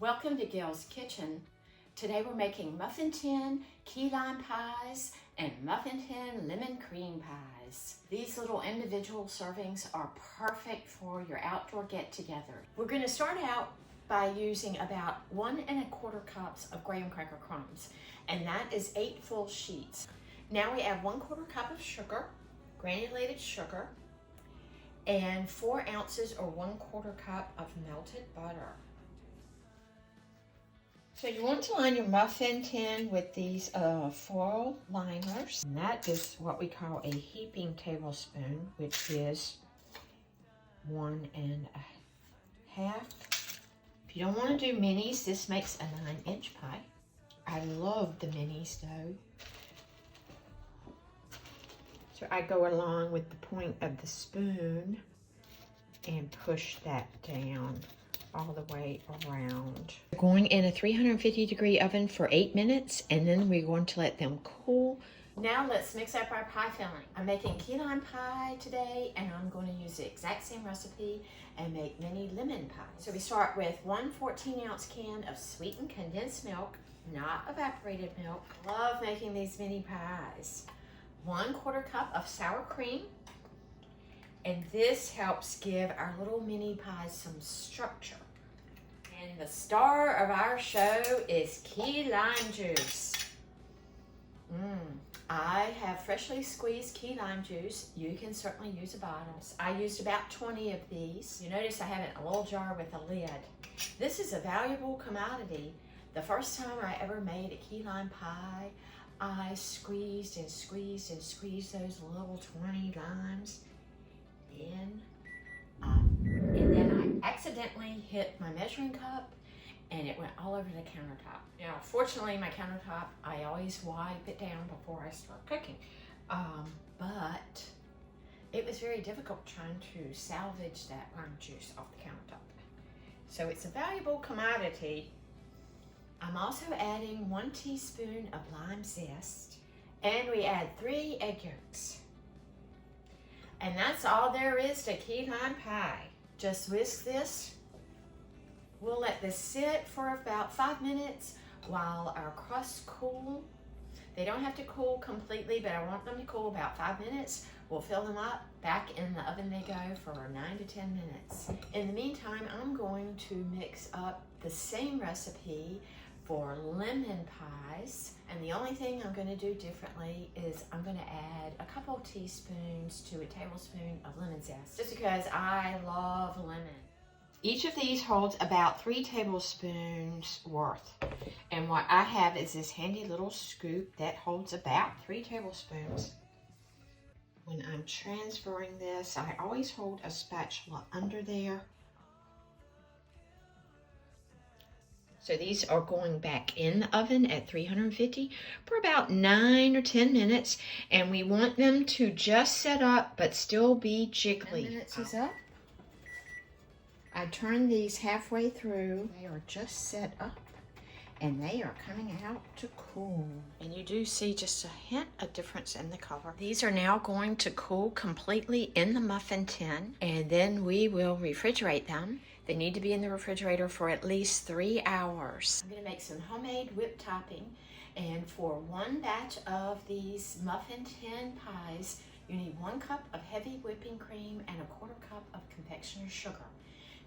Welcome to Gail's Kitchen. Today we're making muffin tin key lime pies and muffin tin lemon cream pies. These little individual servings are perfect for your outdoor get-together. We're going to start out by using about 1 1/4 cups of graham cracker crumbs, and that is 8 full sheets. Now we add 1/4 cup of sugar, granulated sugar, and 4 ounces or 1/4 cup of melted butter. So you want to line your muffin tin with these foil liners. And that is what we call a heaping tablespoon, which is 1 1/2. If you don't want to do minis, this makes a 9-inch pie. I love the minis though. So I go along with the point of the spoon and push that down all the way around. We're going in a 350-degree oven for 8 minutes, and then we're going to let them cool. Now let's mix up our pie filling. I'm making key lime pie today, and I'm going to use the exact same recipe and make mini lemon pies. So we start with 1 14-ounce can of sweetened condensed milk, not evaporated milk. Love making these mini pies. 1/4 cup of sour cream. And this helps give our little mini pies some structure. And the star of our show is key lime juice. I have freshly squeezed key lime juice. You can certainly use a bottle. I used about 20 of these. You notice I have it in a little jar with a lid. This is a valuable commodity. The first time I ever made a key lime pie, I squeezed and squeezed and squeezed those little 20 limes. And then I accidentally hit my measuring cup and it went all over the countertop. Now, fortunately, my countertop, I always wipe it down before I start cooking. But it was very difficult trying to salvage that lime juice off the countertop. So it's a valuable commodity. I'm also adding 1 teaspoon of lime zest, and we add 3 egg yolks. And that's all there is to key lime pie. Just whisk this. We'll let this sit for about 5 minutes while our crusts cool. They don't have to cool completely, but I want them to cool about 5 minutes. We'll fill them up. Back in the oven they go for 9 to 10 minutes. In the meantime, I'm going to mix up the same recipe for lemon pies, and the only thing I'm going to do differently is I'm going to add a couple teaspoons to a tablespoon of lemon zest, just because I love lemon. Each of these holds about 3 tablespoons worth, and what I have is this handy little scoop that holds about 3 tablespoons. When I'm transferring this, I always hold a spatula under there. So these are going back in the oven at 350 for about 9 or 10 minutes. And we want them to just set up, but still be jiggly. 10 minutes is up. I turn these halfway through. They are just set up, and they are coming out to cool. And you do see just a hint of difference in the color. These are now going to cool completely in the muffin tin, and then we will refrigerate them. They need to be in the refrigerator for at least 3 hours. I'm going to make some homemade whipped topping, and for 1 batch of these muffin tin pies, you need 1 cup of heavy whipping cream and 1/4 cup of confectioner's sugar.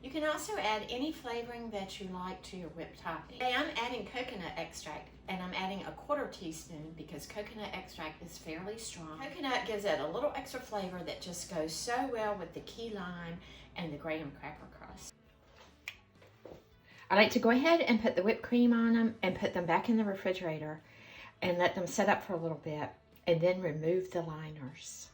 You can also add any flavoring that you like to your whipped topping. Today I'm adding coconut extract, and I'm adding 1/4 teaspoon because coconut extract is fairly strong. Coconut gives it a little extra flavor that just goes so well with the key lime and the graham cracker crust. I like to go ahead and put the whipped cream on them and put them back in the refrigerator and let them set up for a little bit, and then remove the liners.